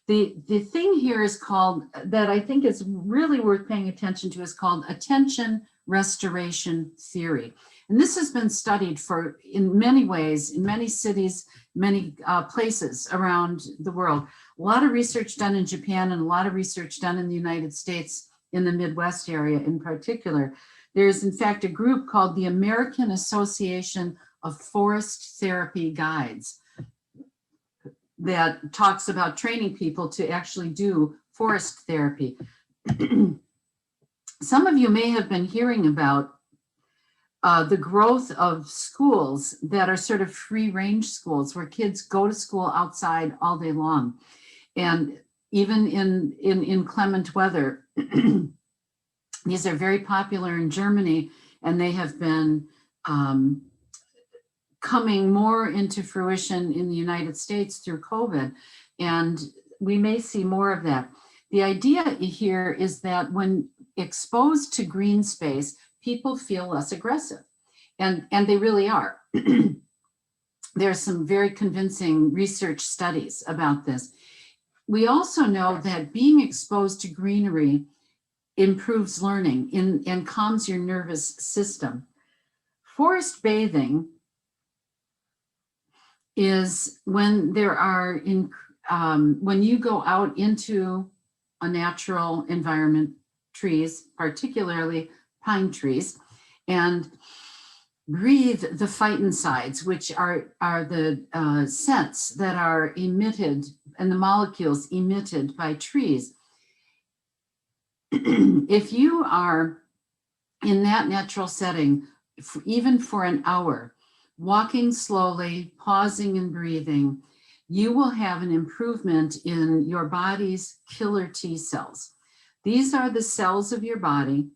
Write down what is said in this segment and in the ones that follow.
The thing here is called, that I think is really worth paying attention to, is called attention restoration theory. And this has been studied in many ways, in many cities, many places around the world. A lot of research done in Japan and a lot of research done in the United States, in the Midwest area in particular. There's in fact a group called the American Association of Forest Therapy Guides that talks about training people to actually do forest therapy. Some of you may have been hearing about the growth of schools that are sort of free range schools where kids go to school outside all day long. And even in inclement weather, these are very popular in Germany, and they have been coming more into fruition in the United States through COVID, and we may see more of that. The idea here is that when exposed to green space, people feel less aggressive, and they really are. There's some very convincing research studies about this. We also know that being exposed to greenery improves learning and calms your nervous system. Forest bathing is when there are, when you go out into a natural environment, trees, particularly pine trees, and breathe the phytoncides, which are the scents that are emitted and the molecules emitted by trees. If you are in that natural setting, even for an hour, walking slowly, pausing and breathing, you will have an improvement in your body's killer T cells. These are the cells of your body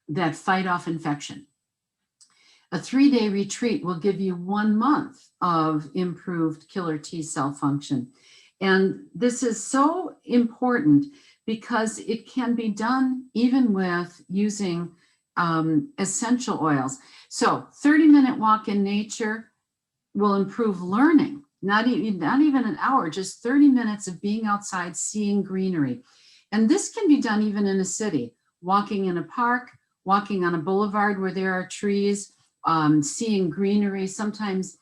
that fight off infection. A 3-day retreat will give you 1 month of improved killer T cell function. And this is so important because it can be done even with using essential oils. So 30-minute walk in nature will improve learning, not even an hour, just 30 minutes of being outside, seeing greenery. And this can be done even in a city, walking in a park, walking on a boulevard where there are trees, seeing greenery. Sometimes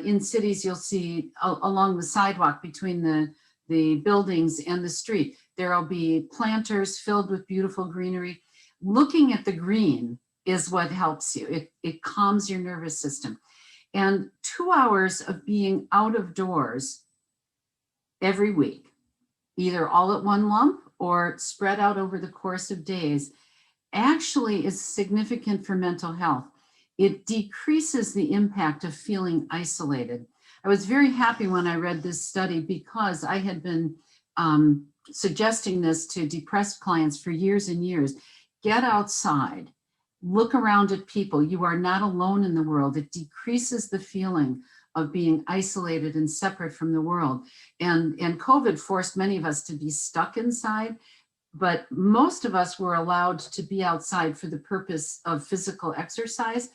in cities, you'll see along the sidewalk between the buildings and the street, there'll be planters filled with beautiful greenery. Looking at the green is what helps you. It calms your nervous system. And 2 hours of being out of doors every week, either all at one lump or spread out over the course of days, actually is significant for mental health. It decreases the impact of feeling isolated. I was very happy when I read this study because I had been suggesting this to depressed clients for years and years. Get outside, look around at people. You are not alone in the world. It decreases the feeling of being isolated and separate from the world. And COVID forced many of us to be stuck inside, but most of us were allowed to be outside for the purpose of physical exercise.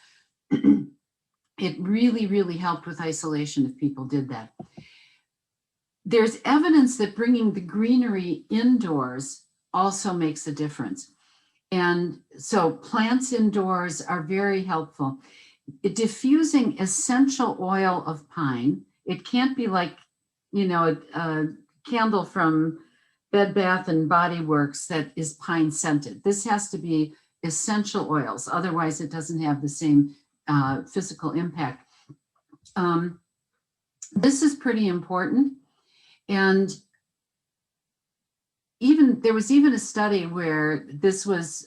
It really, really helped with isolation if people did that. There's evidence that bringing the greenery indoors also makes a difference. And so plants indoors are very helpful. Diffusing essential oil of pine, it can't be like, you know, a candle from Bed Bath and Body Works that is pine scented. This has to be essential oils, otherwise it doesn't have the same physical impact. This is pretty important. And there was even a study where this was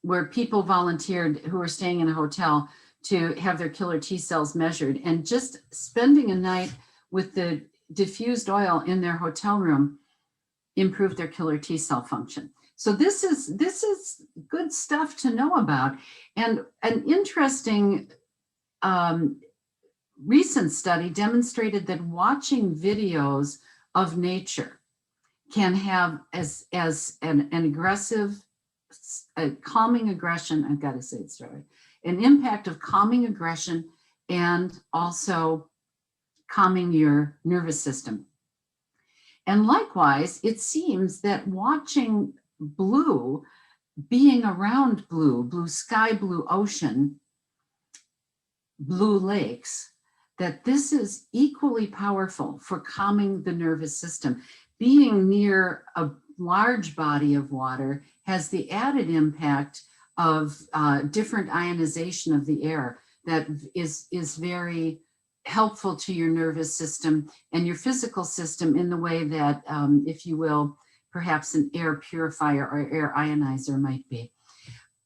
where people volunteered who were staying in a hotel to have their killer T cells measured, and just spending a night with the diffused oil in their hotel room improved their killer T cell function. So this is good stuff to know about. And an interesting recent study demonstrated that watching videos of nature can have as an aggressive, calming aggression, I've got to say it straight, an impact of calming aggression and also calming your nervous system. And likewise, it seems that watching blue, being around blue sky, blue ocean, blue lakes, that this is equally powerful for calming the nervous system. Being near a large body of water has the added impact of different ionization of the air that is very helpful to your nervous system and your physical system in the way that, if you will, perhaps an air purifier or air ionizer might be.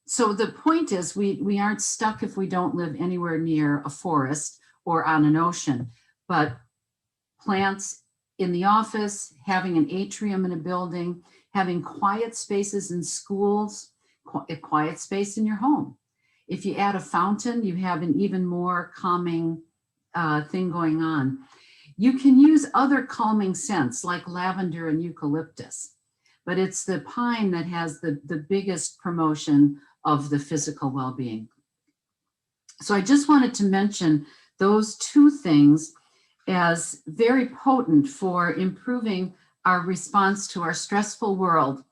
So the point is, we aren't stuck if we don't live anywhere near a forest or on an ocean, but plants in the office, having an atrium in a building, having quiet spaces in schools, a quiet space in your home. If you add a fountain, you have an even more calming thing going on. You can use other calming scents like lavender and eucalyptus, but it's the pine that has the biggest promotion of the physical well-being. So I just wanted to mention those two things as very potent for improving our response to our stressful world